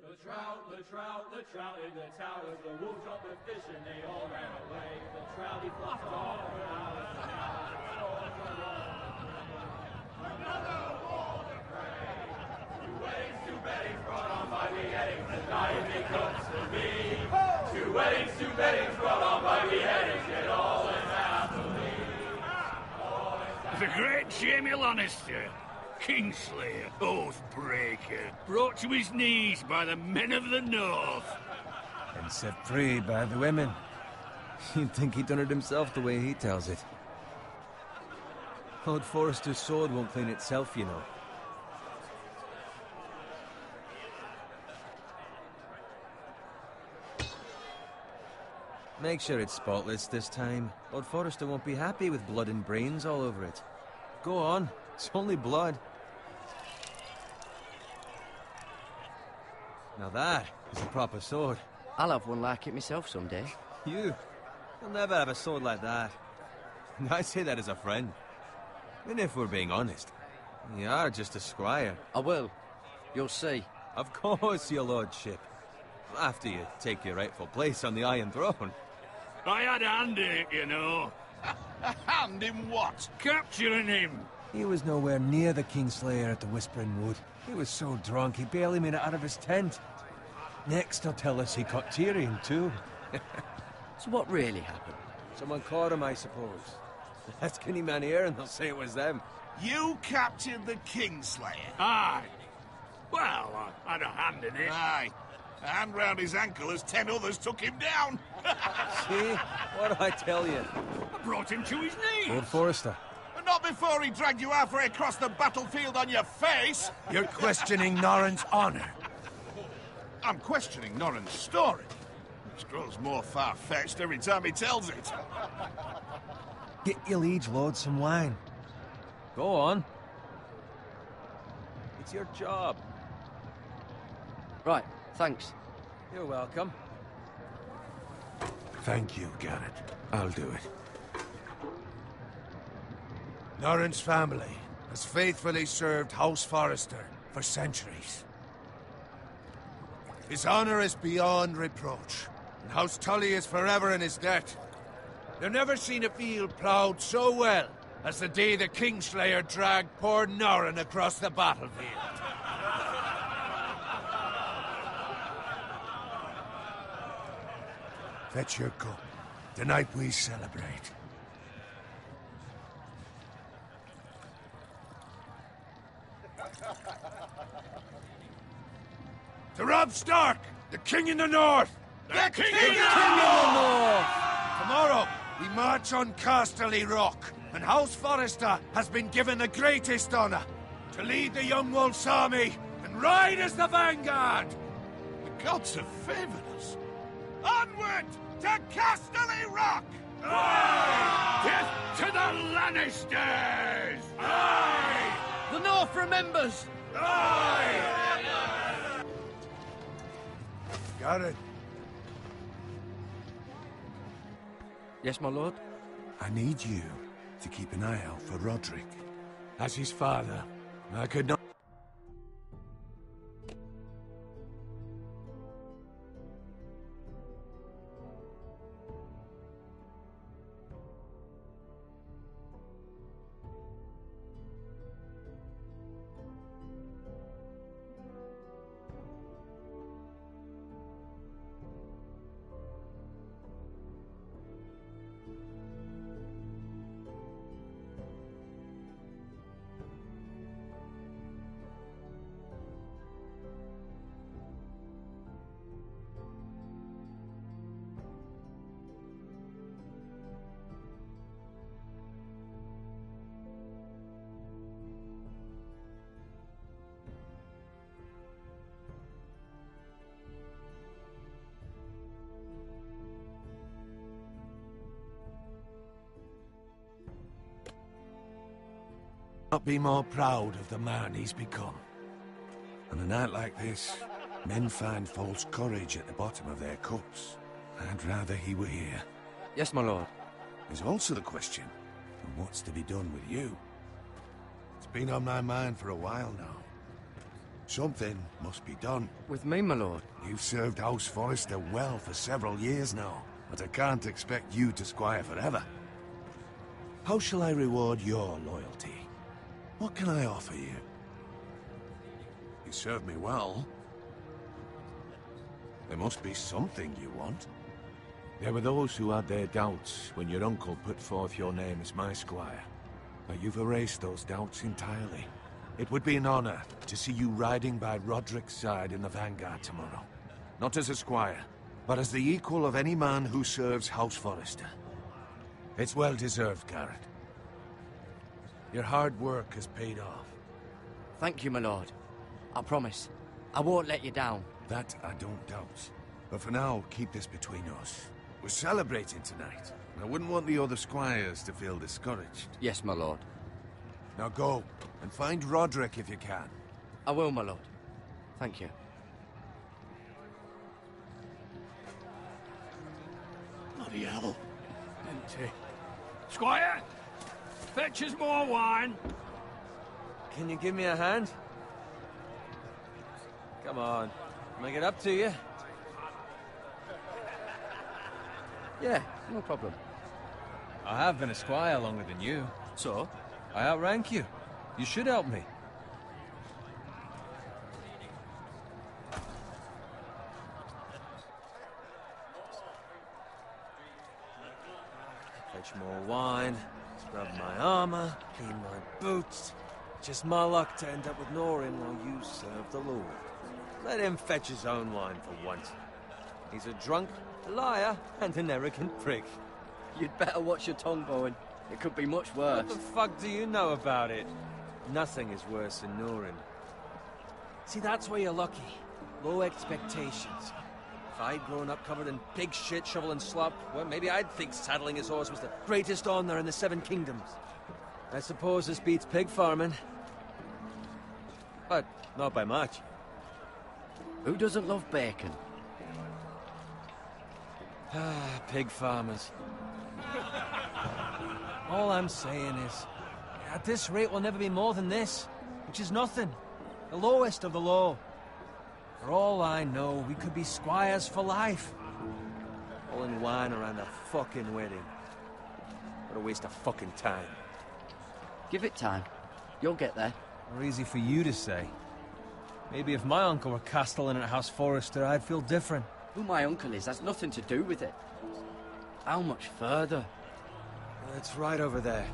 The trout in the towers, the wolves dropped the fish and they all ran away. The trout he flopped off for hours and hours. Another wall to pray. Two weddings brought on by beheadings, and dying becomes to me. Two weddings brought on by beheadings, yet all is happily. The great Jamie Lannister, Kingslayer, Oathbreaker, brought to his knees by the men of the North. And set free by the women. You'd think he'd done it himself the way he tells it. Lord Forrester's sword won't clean itself, you know. Make sure it's spotless this time. Lord Forrester won't be happy with blood and brains all over it. Go on, it's only blood. Now that is a proper sword. I'll have one like it myself someday. You'll never have a sword like that. And I say that as a friend. And if we're being honest, you are just a squire. I will. You'll see. Of course, your lordship. After you take your rightful place on the Iron Throne. I had a hand in it, you know. A hand in what? Capturing him. He was nowhere near the Kingslayer at the Whispering Wood. He was so drunk he barely made it out of his tent. Next he'll tell us he caught Tyrion too. So what really happened? Someone caught him, I suppose. Ask any man here and they'll say it was them. You captured the Kingslayer? Aye. Well, I had a hand in it. Aye. A hand round his ankle as 10 others took him down. See? What did I tell you? I brought him to his knees. Lord Forrester. But not before he dragged you halfway across the battlefield on your face. You're questioning Norrin's honor. I'm questioning Norrin's story. Which grows more far-fetched every time he tells it. Get your liege lord some wine. Go on. It's your job. Right, thanks. You're welcome. Thank you, Garrett. I'll do it. Norrin's family has faithfully served House Forrester for centuries. His honor is beyond reproach, and House Tully is forever in his debt. They've never seen a field ploughed so well as the day the Kingslayer dragged poor Norrin across the battlefield. Fetch your cup. Tonight we celebrate. To Robb Stark, the King in the North! The King in the North! Tomorrow, we march on Casterly Rock, and House Forrester has been given the greatest honor to lead the Young Wolf's army and ride as the vanguard! The gods have favored us. Onward to Casterly Rock! Aye! Death to the Lannisters! Aye! The North remembers! Aye! Garrett, Yes, my lord? I need you to keep an eye out for Roderick. As his father, I could not... Not be more proud of the man he's become. On a night like this, men find false courage at the bottom of their cups. I'd rather he were here. Yes, my lord. There's also the question of what's to be done with you. It's been on my mind for a while now. Something must be done. With me, my lord. You've served House Forrester well for several years now, but I can't expect you to squire forever. How shall I reward your loyalty? What can I offer you? You served me well. There must be something you want. There were those who had their doubts when your uncle put forth your name as my squire. But you've erased those doubts entirely. It would be an honor to see you riding by Roderick's side in the vanguard tomorrow. Not as a squire, but as the equal of any man who serves House Forrester. It's well deserved, Garrett. Your hard work has paid off. Thank you, my lord. I promise. I won't let you down. That I don't doubt. But for now, keep this between us. We're celebrating tonight. I wouldn't want the other squires to feel discouraged. Yes, my lord. Now go, and find Roderick if you can. I will, my lord. Thank you. Bloody hell. Empty. Squire! Fetch us more wine. Can you give me a hand? Come on. Make it up to you. Yeah, no problem. I have been a squire longer than you. So? I outrank you. You should help me. Fetch more wine, scrub my armor, clean my boots. Just my luck to end up with Norin while you serve the Lord. Let him fetch his own wine for once. He's a drunk, a liar, and an arrogant prick. You'd better watch your tongue, Bowen. It could be much worse. What the fuck do you know about it? Nothing is worse than Norin. See, that's where you're lucky. Low expectations. If I'd grown up covered in pig shit, shovel and slop, well, maybe I'd think saddling his horse was the greatest honor in the Seven Kingdoms. I suppose this beats pig farming. But not by much. Who doesn't love bacon? Ah, pig farmers. All I'm saying is, at this rate we'll never be more than this, which is nothing. The lowest of the low. For all I know, we could be squires for life. All in wine around a fucking wedding. What a waste of fucking time. Give it time. You'll get there. More easy for you to say. Maybe if my uncle were castellan at House Forrester, I'd feel different. Who my uncle is has nothing to do with it. How much further? It's right over there.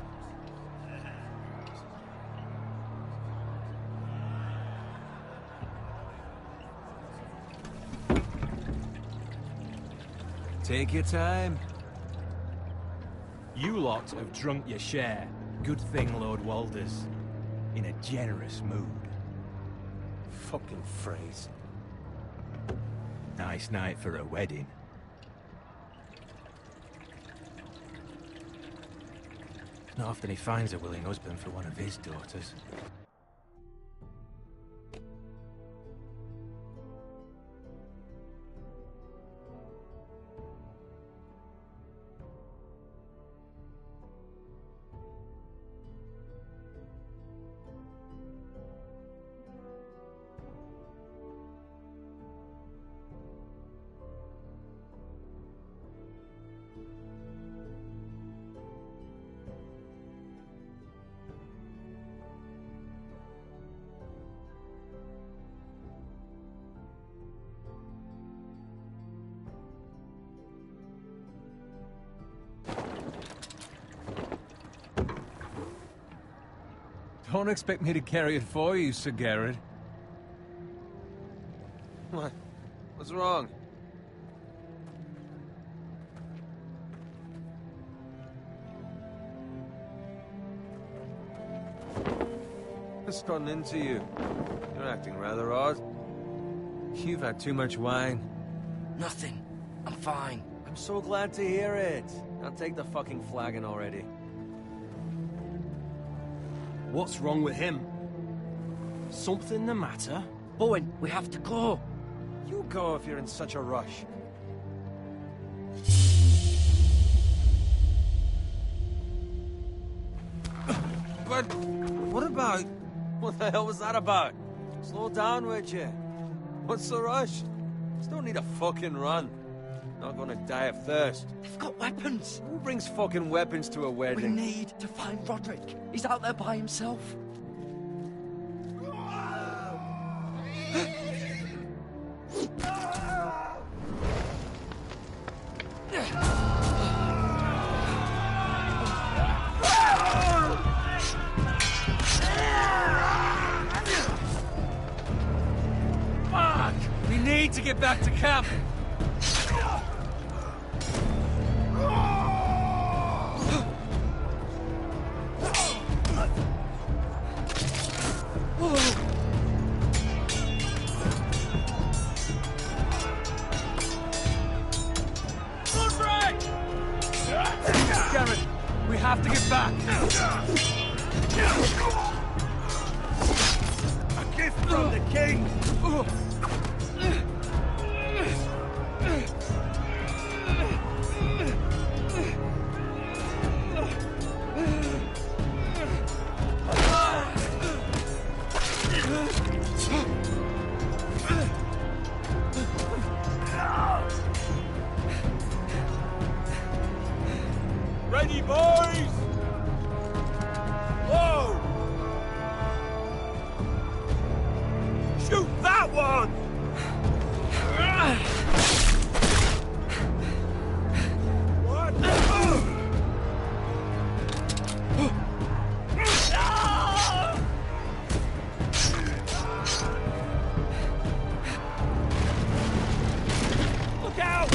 Take your time. You lot have drunk your share. Good thing Lord Walder's in a generous mood. Fucking phrase. Nice night for a wedding. Not often he finds a willing husband for one of his daughters. Don't expect me to carry it for you, Sir Garrett. What? What's wrong? What's gotten into you? You're acting rather odd. You've had too much wine. Nothing. I'm fine. I'm so glad to hear it. Now take the fucking flagon already. What's wrong with him? Something the matter? Bowen, we have to go. You go if you're in such a rush. But what about... What the hell was that about? Slow down, would you? What's the rush? Still need a fucking run. Not gonna die of thirst. They've got weapons. Who brings fucking weapons to a We wedding? need to find Roderick. He's out there by himself. Fuck! We need to get back to camp. Garrett, we have to get back. A gift from the king! Ready, boys! Whoa! Shoot that one! What? Look out!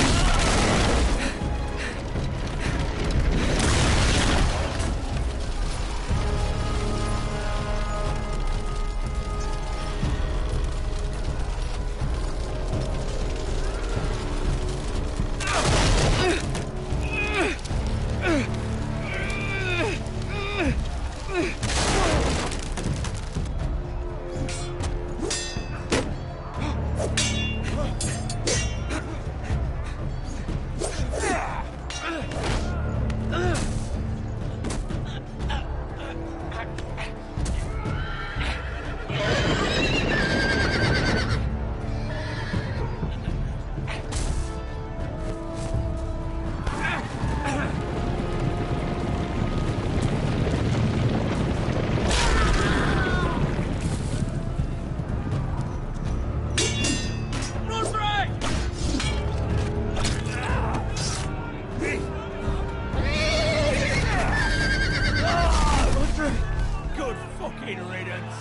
Good fucking riddance.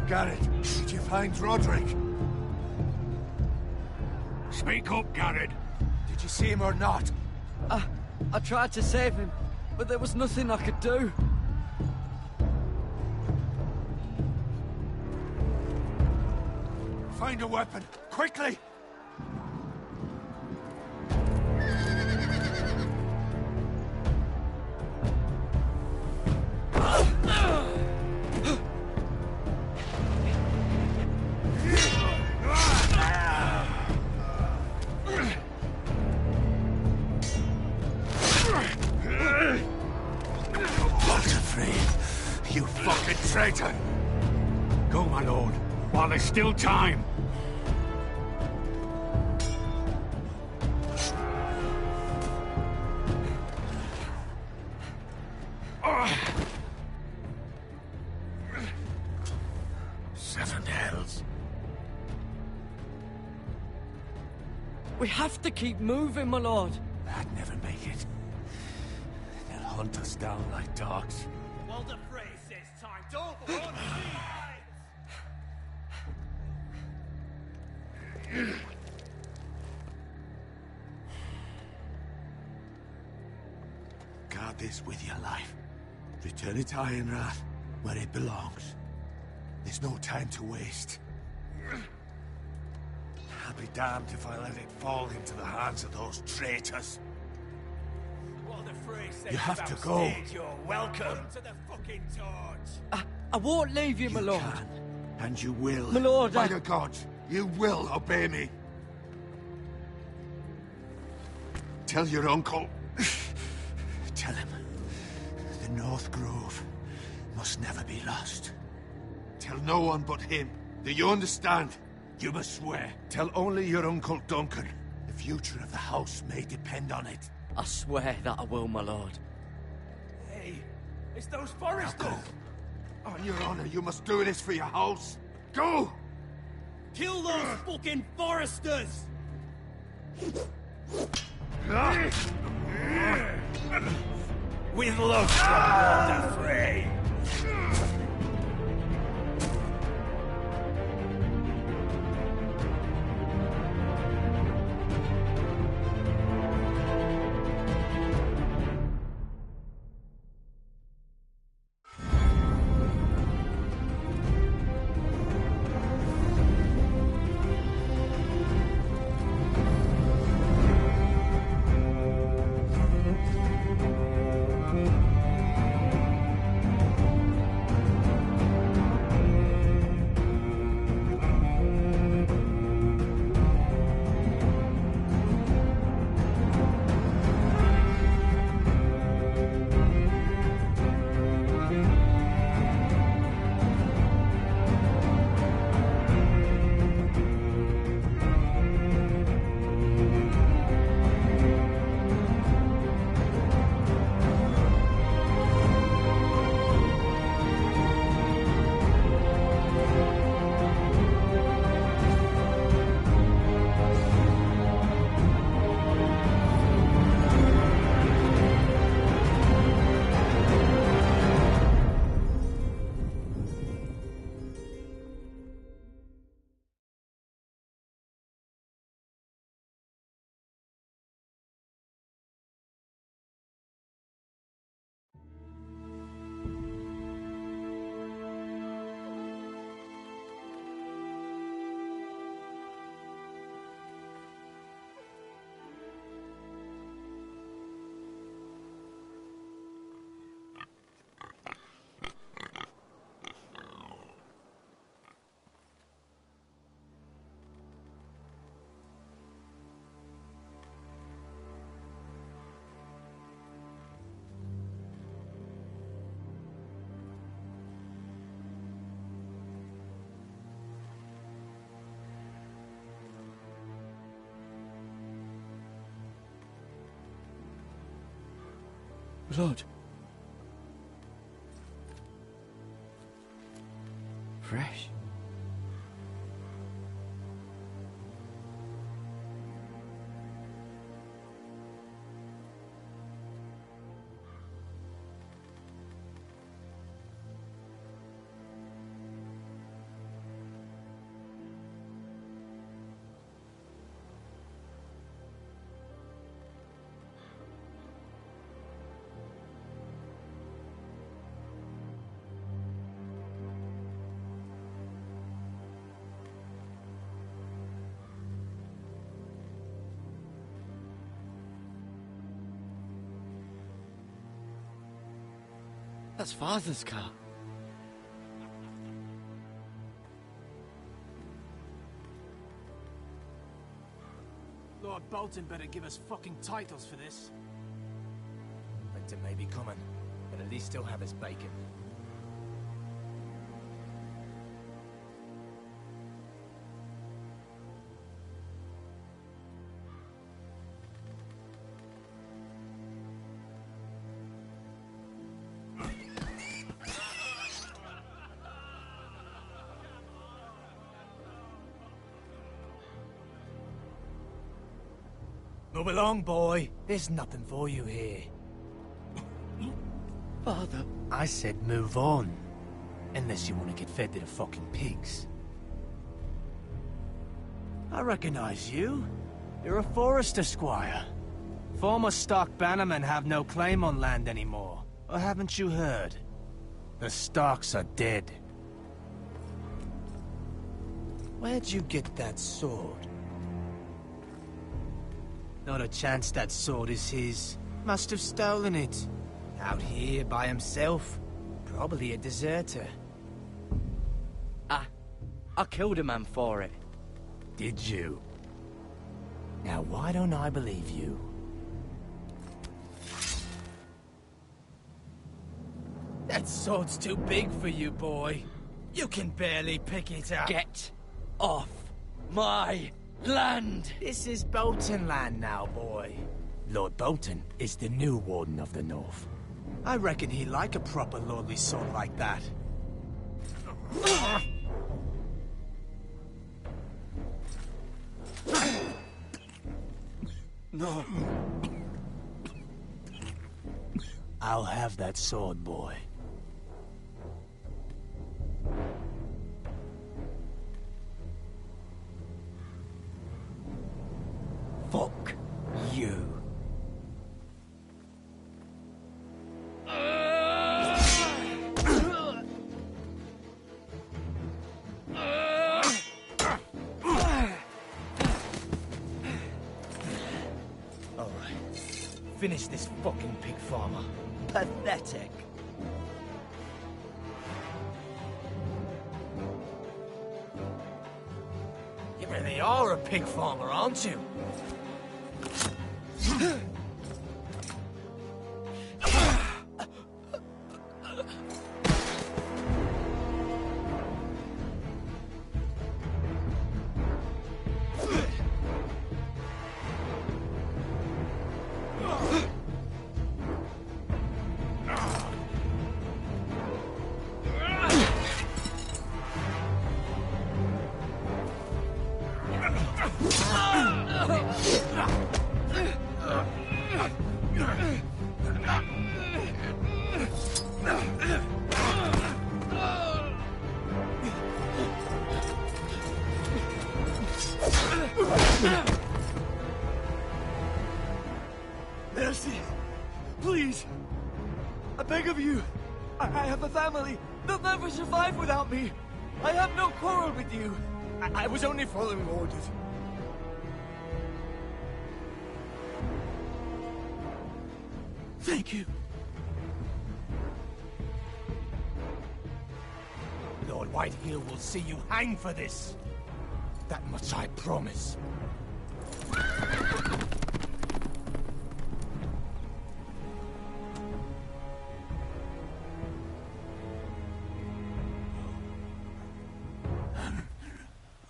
Garrett, did you find Roderick? Speak up, Garrett. Did you see him or not? I tried to save him, but there was nothing I could do. Find a weapon, quickly! You fucking traitor! Go, my lord, while there's still time. Seven hells. We have to keep moving, my lord. I'd never make it. They'll hunt us down like dogs. Walder Frey says time. Don't run, Guard this with your life. Return it to Ironrath, where it belongs. There's no time to waste. I'll be damned if I let it fall into the hands of those traitors. Walder Frey says You have to about go. stage, you're welcome to the fucking torch. I won't leave you, my lord. Can, and you will. My lord, By the gods, you will obey me. Tell your uncle. Tell him the North Grove must never be lost. Tell no one but him. Do you understand? You must swear. Tell only your Uncle Duncan. The future of the house may depend on it. I swear that I will, my lord. Hey, it's those foresters! Now go. On your honor, you must do this for your house. Go! Kill those fucking foresters! With love from Lord Frey. Lord. Fresh. That's Father's car. Lord Bolton better give us fucking titles for this. Winter may be coming, but at least he'll have his bacon. Move along, boy. There's nothing for you here. Father. I said move on. Unless you want to get fed to the fucking pigs. I recognize you. You're a Forester squire. Former Stark bannermen have no claim on land anymore. Or haven't you heard? The Starks are dead. Where'd you get that sword? Not a chance that sword is his. Must have stolen it. Out here by himself. Probably a deserter. I killed a man for it. Did you? Now, why don't I believe you? That sword's too big for you, boy. You can barely pick it up. Get off my land! This is Bolton land now, boy. Lord Bolton is the new Warden of the North. I reckon he'd like a proper lordly sword like that. No. I'll have that sword, boy. Fuck you. Finish this fucking pig farmer. Pathetic. You really are a pig farmer, aren't you? Mercy! Please! I beg of you! I have a family! They'll never survive without me! I have no quarrel with you! I was only following orders. Thank you. Lord Whitehill will see you hang for this. That much I promise.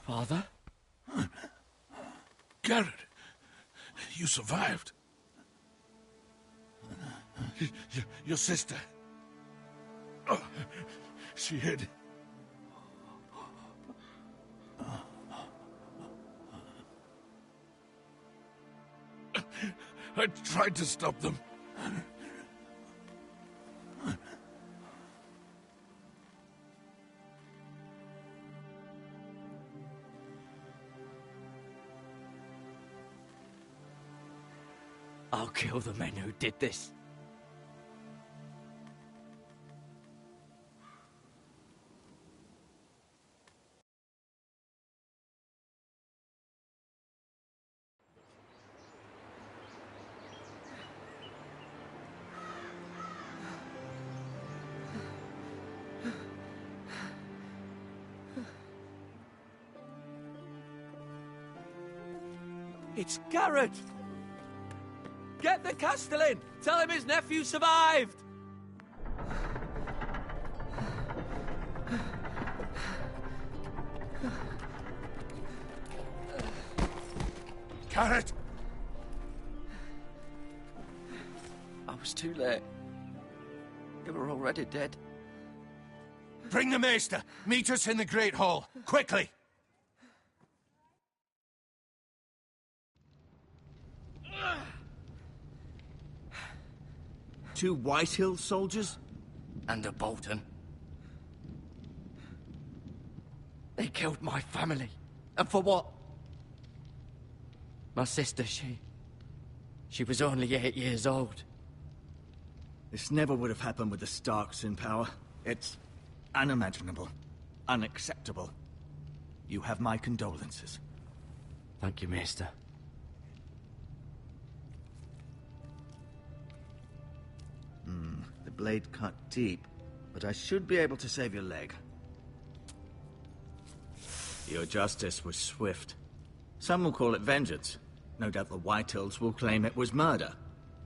Father? Garrett, you survived. Your sister. Oh, she hid. I tried to stop them. I'll kill the men who did this. It's Garrett! Get the Castellan! Tell him his nephew survived! Garrett! I was too late. They were already dead. Bring the Maester! Meet us in the Great Hall! Quickly! Two Whitehill soldiers? And a Bolton. They killed my family. And for what? My sister, she was only 8 years old. This never would have happened with the Starks in power. It's unimaginable. Unacceptable. You have my condolences. Thank you, Maester. The blade cut deep, but I should be able to save your leg. Your justice was swift. Some will call it vengeance. No doubt the Whitehills will claim it was murder.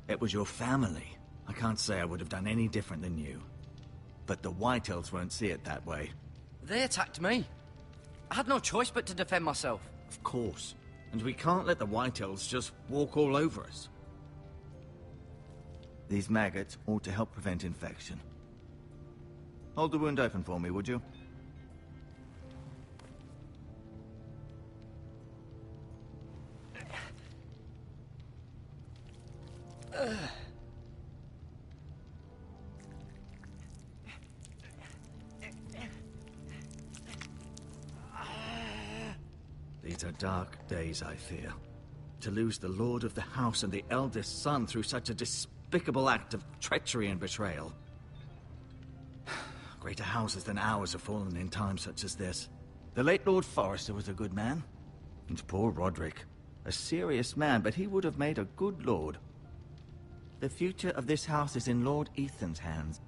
It was your family. I can't say I would have done any different than you. But the Whitehills won't see it that way. They attacked me. I had no choice but to defend myself. Of course. And we can't let the Whitehills just walk all over us. These maggots ought to help prevent infection. Hold the wound open for me, would you? These are dark days, I fear. To lose the lord of the house and the eldest son through such a despicable act of treachery and betrayal. Greater houses than ours have fallen in times such as this. The late Lord Forrester was a good man. And poor Roderick. A serious man, but he would have made a good lord. The future of this house is in Lord Ethan's hands.